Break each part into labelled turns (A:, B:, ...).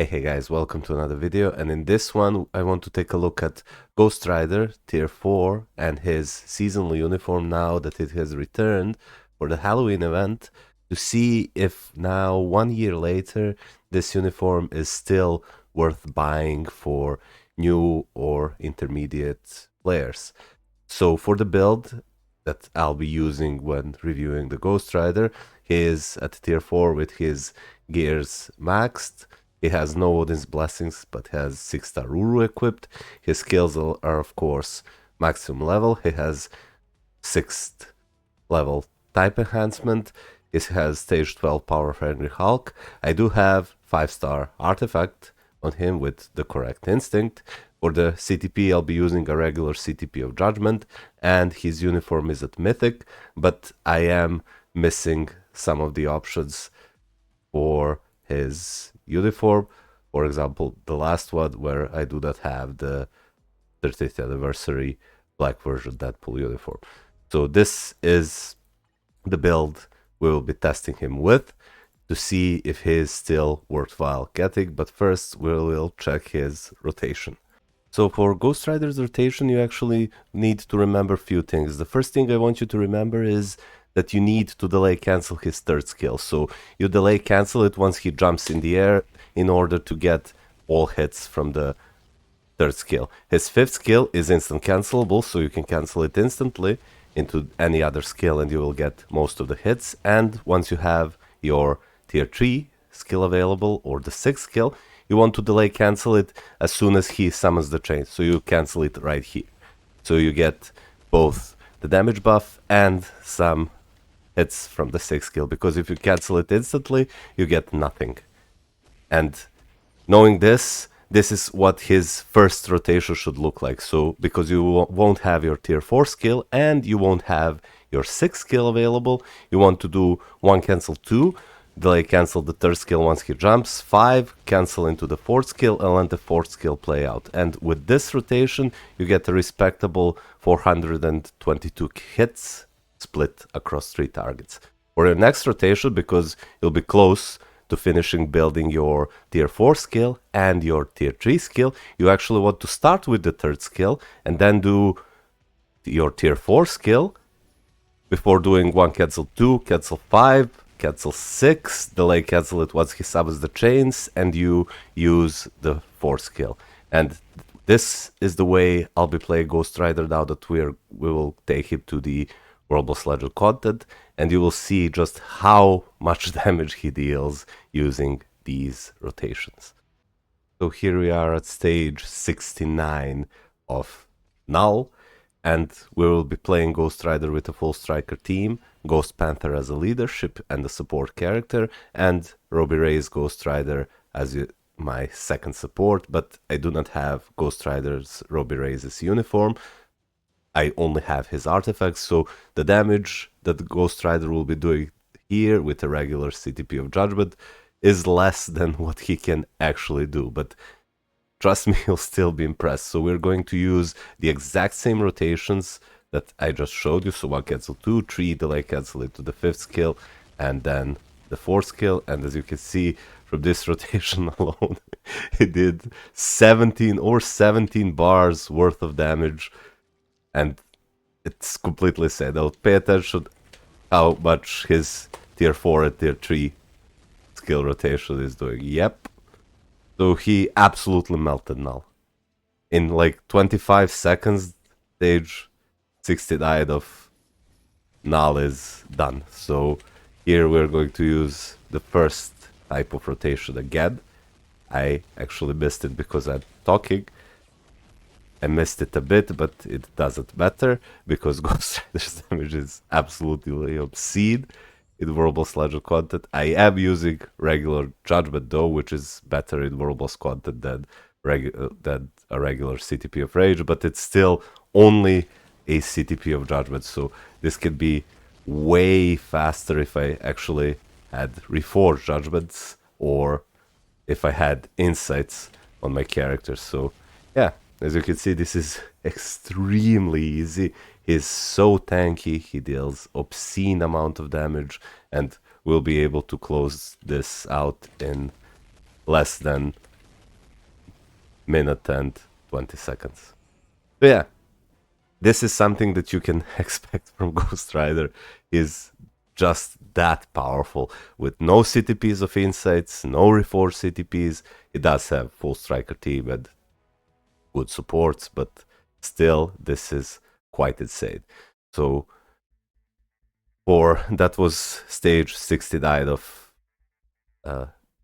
A: Hey guys, welcome to another video, and in this one I want to take a look at Ghost Rider Tier 4 and his seasonal uniform now that it has returned for the Halloween event, to see if now 1 year later this uniform is still worth buying for new or intermediate players. So for the build that I'll be using when reviewing the Ghost Rider, he is at Tier 4 with his gears maxed. He has no Odin's Blessings, but has 6-star Uru equipped. His skills are, of course, maximum level. He has 6th level type enhancement. He has stage 12 Power of Angry Hulk. I do have 5-star artifact on him with the correct instinct. For the CTP, I'll be using a regular CTP of Judgment, and his uniform is at Mythic, but I am missing some of the options for his uniform. For example, the last one where I do not have the 30th anniversary black version Deadpool uniform. So this is the build we will be testing him with to see if he is still worthwhile getting, but first we will check his rotation. So for Ghost Rider's rotation, you actually need to remember a few things. The first thing I want you to remember is that you need to delay cancel his third skill. So you delay cancel it once he jumps in the air in order to get all hits from the third skill. His fifth skill is instant cancelable, so you can cancel it instantly into any other skill and you will get most of the hits. And once you have your tier 3 skill available, or the 6th skill, you want to delay cancel it as soon as he summons the chain. So you cancel it right here. So you get both the damage buff and some hits from the 6th skill, because if you cancel it instantly, you get nothing. And knowing this is what his first rotation should look like. So because you won't have your tier 4 skill and you won't have your 6th skill available, you want to do 1 cancel 2, delay cancel the third skill once he jumps, 5 cancel into the 4th skill, and let the 4th skill play out. And with this rotation you get a respectable 422 hits split across 3 targets. For your next rotation, because you'll be close to finishing building your tier 4 skill and your tier 3 skill, you actually want to start with the 3rd skill and then do your tier 4 skill before doing 1 cancel 2, cancel 5, cancel 6, delay cancel it once he summons the chains, and you use the 4th skill. And this is the way I'll be playing Ghost Rider now that we will take him to the World Boss Legend content, and you will see just how much damage he deals using these rotations. So here we are at stage 69 of Null, and we will be playing Ghost Rider with a full striker team, Ghost Panther as a leadership and a support character, and Robbie Ray's Ghost Rider as my second support, but I do not have Ghost Rider's Robbie Ray's uniform. I only have his artifacts, so the damage that the Ghost Rider will be doing here with a regular CTP of Judgment is less than what he can actually do, but trust me, he'll still be impressed. So we're going to use the exact same rotations that I just showed you. So 1 cancel 2, 3, delay cancel it to the 5th skill, and then the 4th skill. And as you can see from this rotation alone, he did 17 bars worth of damage. And it's completely sad. I'll pay attention how much his tier 4 and tier 3 skill rotation is doing. Yep. So he absolutely melted Null. In like 25 seconds, stage 69 of Null is done. So here we're going to use the first type of rotation again. I actually missed it because I'm talking. I missed it a bit, but it doesn't matter because Ghost Rider's damage is absolutely obscene in World Boss Legend content. I am using regular Judgment though, which is better in World Boss content than a regular CTP of Rage, but it's still only a CTP of Judgment, so this can be way faster if I actually had reforged Judgments or if I had insights on my characters. So yeah, as you can see, this is extremely easy. He's so tanky, he deals obscene amount of damage, and we'll be able to close this out in less than minute and 20 seconds. So yeah, this is something that you can expect from Ghost Rider. Is just that powerful with no CTPs of insights, no reforged CTPs. It does have full striker team and good supports, but still this is quite insane. So that was stage 69 of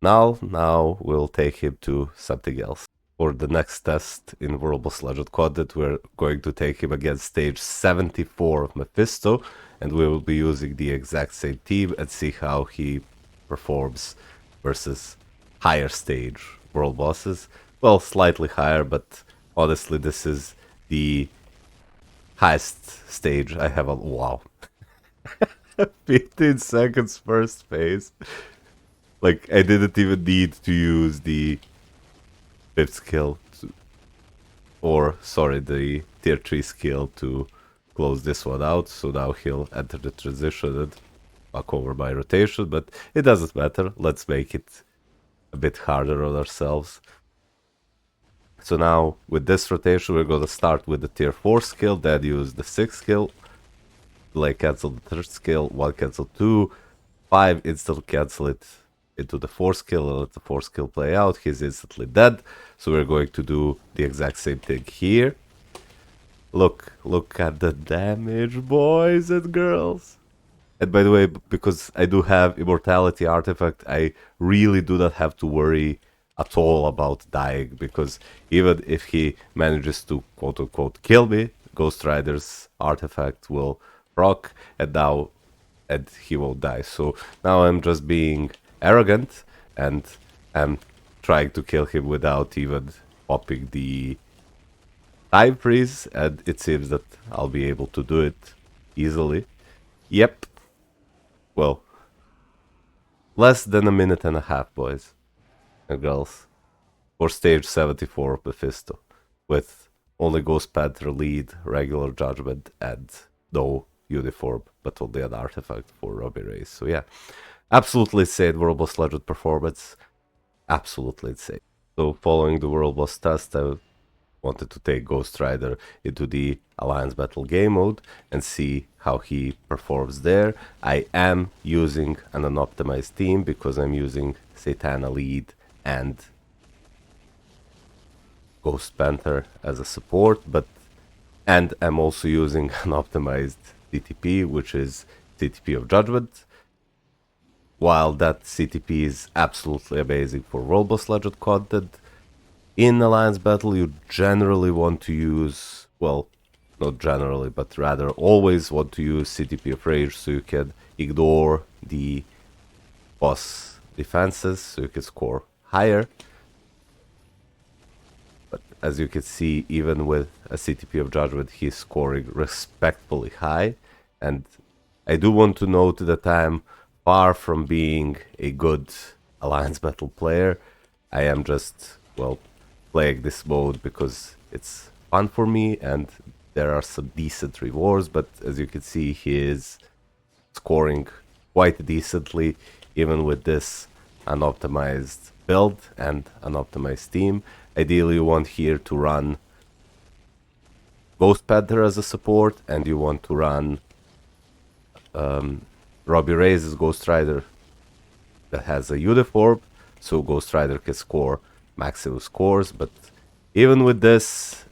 A: now we'll take him to something else. For the next test in World Legend content, we're going to take him against stage 74 of Mephisto, and we will be using the exact same team and see how he performs versus higher stage world bosses. Well, slightly higher, but honestly this is the highest stage I have on. Wow. 15 seconds first phase. Like, I didn't even need to use the 5th skill the tier 3 skill to close this one out. So now he'll enter the transition and fuck over my rotation, but it doesn't matter. Let's make it a bit harder on ourselves. So now with this rotation we're gonna start with the tier 4 skill, then use the 6th skill, delay cancel the 3rd skill, 1 cancel 2, 5 instant cancel it into the 4th skill and let the 4th skill play out. He's instantly dead. So we're going to do the exact same thing here. Look at the damage, boys and girls. And by the way, because I do have immortality artifact, I really do not have to worry at all about dying, because even if he manages to quote-unquote kill me, Ghost Rider's artifact will proc and he won't die. So now I'm just being arrogant and I'm trying to kill him without even popping the time freeze, and it seems that I'll be able to do it easily. Yep. Well, less than a minute and a half, boys and girls, for stage 74 of Mephisto, with only Ghost Panther lead, regular judgment, and no uniform, but only an artifact for Robbie Race. So yeah, absolutely insane World Boss Legend performance. Absolutely insane. So following the World Boss test, I wanted to take Ghost Rider into the Alliance Battle game mode and see how he performs there. I am using an unoptimized team because I'm using Satana lead and Ghost Panther as a support, and I'm also using an optimized CTP, which is CTP of Judgment. While that CTP is absolutely amazing for World Boss Legend content, in Alliance Battle you generally want to use, well, not generally, but rather always want to use CTP of Rage so you can ignore the boss defenses, so you can score higher. But as you can see, even with a CTP of Judgment, he's scoring respectfully high. And I do want to note that I'm far from being a good Alliance Battle player. I am just, well, playing this mode because it's fun for me and there are some decent rewards, but as you can see, he is scoring quite decently even with this unoptimized build and unoptimized team. Ideally you want here to run Ghost Panther as a support, and you want to run Robbie Reyes as Ghost Rider that has a uniform, so Ghost Rider can score maximum scores. But even with this,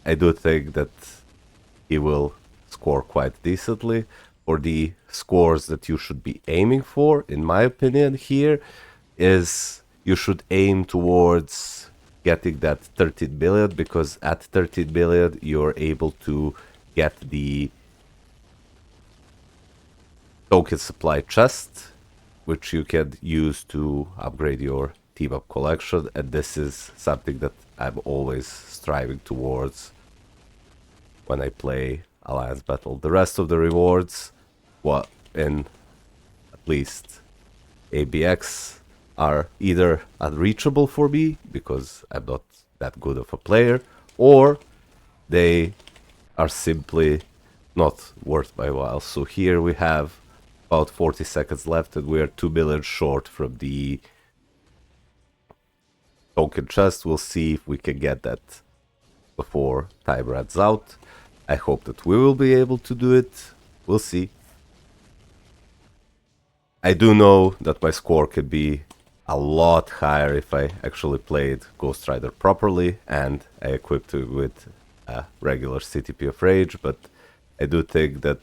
A: I do think that he will score quite decently. For the scores that you should be aiming for, in my opinion here, is you should aim towards getting that 13 billion, because at 13 billion you're able to get the token supply chest, which you can use to upgrade your team up collection, and this is something that I'm always striving towards when I play Alliance Battle. The rest of the rewards, what in at least ABX, are either unreachable for me because I'm not that good of a player, or they are simply not worth my while. So here we have about 40 seconds left and we are 2 million short from the token chest. We'll see if we can get that before time runs out. I hope that we will be able to do it. We'll see. I do know that my score could be a lot higher if I actually played Ghost Rider properly and I equipped it with a regular CTP of Rage, but I do think that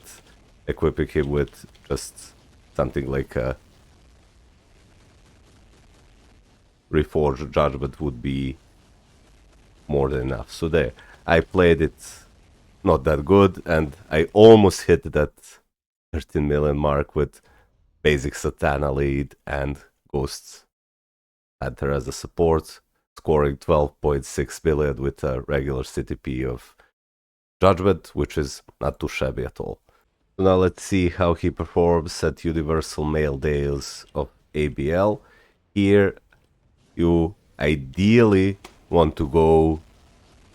A: equipping him with just something like a Reforged Judgment would be more than enough. So there, I played it not that good, and I almost hit that 13 million mark with basic Satana lead and Ghost Panther as a support, scoring 12.6 million with a regular CTP of Judgment, which is not too shabby at all. So now let's see how he performs at Universal Male Days of ABL. Here, you ideally want to go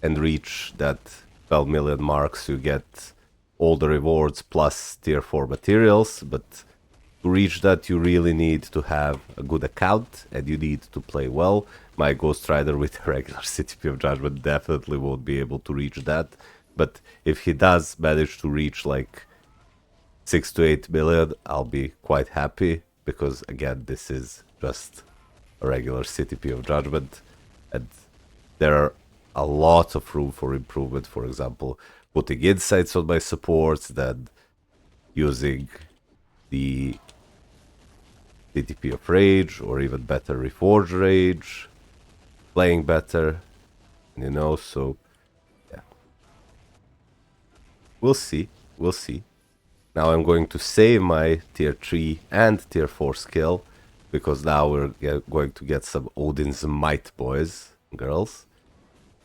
A: and reach that 12 million marks. You get all the rewards plus tier 4 materials, but to reach that you really need to have a good account and you need to play well. My Ghost Rider with a regular CTP of Judgment definitely won't be able to reach that, but if he does manage to reach like 6 to 8 million, I'll be quite happy, because again, this is just a regular CTP of Judgment, and there are a lot of room for improvement. For example, putting insights on my supports, then using the CTP of Rage, or even better, Reforged Rage, playing better, you know, so yeah. We'll see, we'll see. Now I'm going to save my tier 3 and tier 4 skill, because now we're going to get some Odin's Might, boys and girls.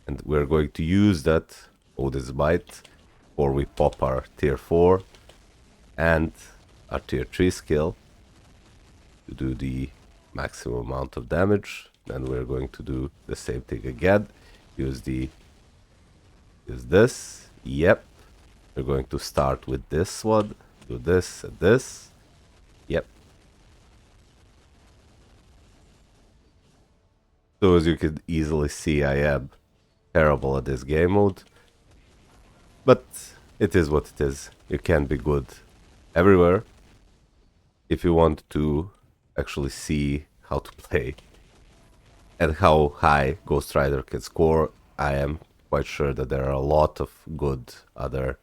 A: And we're going to use that Odin's Might before we pop our tier 4 and our tier 3 skill to do the maximum amount of damage. Then we're going to do the same thing again. Use this. Yep. We're going to start with this one. Do this and this. Yep. So as you can easily see, I am terrible at this game mode. But it is what it is. You can be good everywhere. If you want to actually see how to play and how high Ghost Rider can score, I am quite sure that there are a lot of good other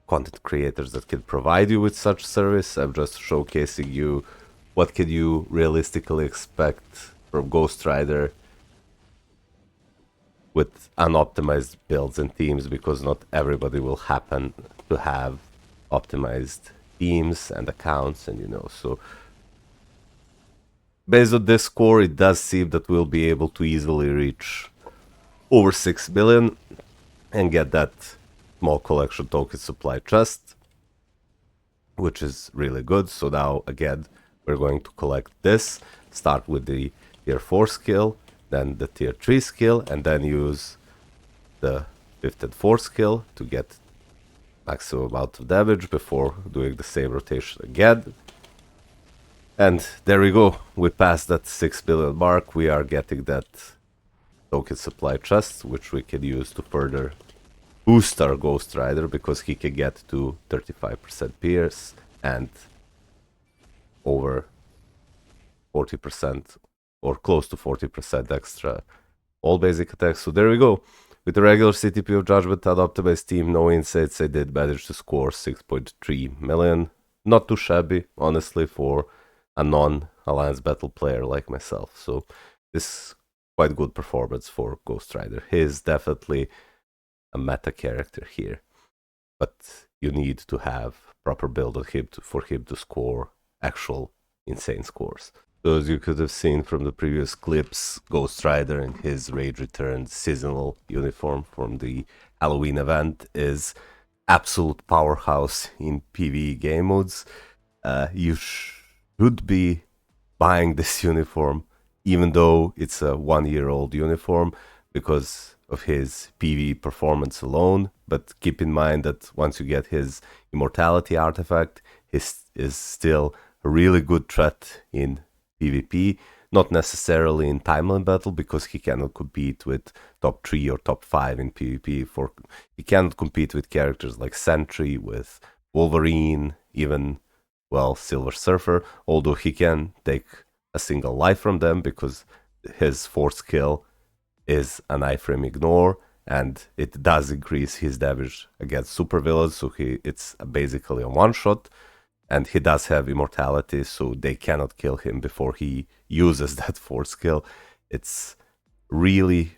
A: content creators that can provide you with such service. I'm just showcasing you what can you realistically expect from Ghost Rider with unoptimized builds and teams, because not everybody will happen to have optimized teams and accounts, and you know, so based on this score, it does seem that we'll be able to easily reach over 6 billion and get that small collection token supply chest, which is really good. So now again, we're going to collect this, start with the tier 4 skill, then the tier 3 skill, and then use the 5th and 4th skill to get maximum amount of damage before doing the same rotation again. And there we go, we passed that 6 billion mark. We are getting that token supply chest, which we can use to further boost our Ghost Rider, because he can get to 35% pierce and over 40% or close to 40% extra all basic attacks. So there we go. With the regular CTP of Judgment and optimized team, no insights, I did manage to score 6.3 million. Not too shabby, honestly, for a non-Alliance Battle player like myself. So this is quite good performance for Ghost Rider. He is definitely a meta character here, but you need to have proper build on him for him to score actual insane scores. So as you could have seen from the previous clips, Ghost Rider in his Rage Returned seasonal uniform from the Halloween event is absolute powerhouse in PvE game modes. You should be buying this uniform, even though it's a 1-year-old uniform, because of his PvE performance alone. But keep in mind that once you get his immortality artifact, he is still a really good threat in PvP. not necessarily in timeline battle, because he cannot compete with top 3 or top 5 in PvP. He cannot compete with characters like Sentry, with Wolverine, even, well, Silver Surfer, although he can take a single life from them because his fourth skill is an iframe ignore, and it does increase his damage against supervillains, so it's basically a one-shot, and he does have immortality, so they cannot kill him before he uses that fourth skill. It's really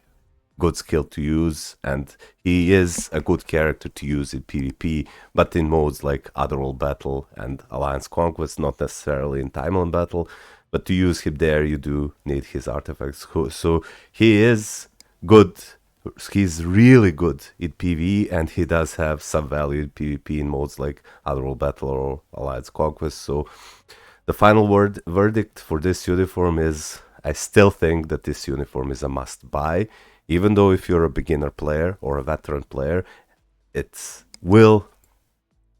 A: good skill to use, and he is a good character to use in PvP, but in modes like Otherworld Battle and Alliance Conquest, not necessarily in Timeline Battle. But to use him there, you do need his artifacts. So he is good. He's really good in PvE, and he does have some value in PvP in modes like Otherworld Battle or Alliance Conquest. So the final verdict for this uniform is, I still think that this uniform is a must-buy. Even though if you're a beginner player or a veteran player, it will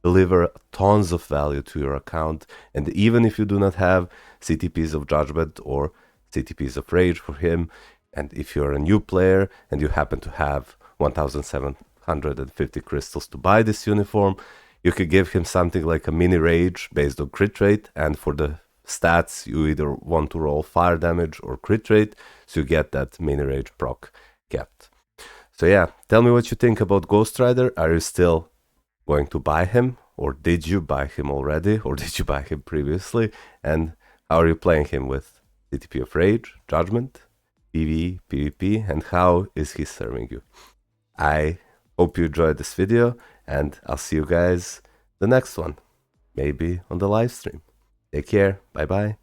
A: deliver tons of value to your account. And even if you do not have CTPs of Judgment or CTPs of Rage for him, and if you're a new player and you happen to have 1,750 crystals to buy this uniform, you could give him something like a mini Rage based on crit rate, and for the stats you either want to roll fire damage or crit rate, so you get that mini Rage proc kept. So yeah, tell me what you think about Ghost Rider. Are you still going to buy him, or did you buy him already, or did you buy him previously? And how are you playing him with CTP of Rage, Judgment, PvE, PvP, and how is he serving you? I hope you enjoyed this video, and I'll see you guys the next one, maybe on the live stream. Take care, bye bye.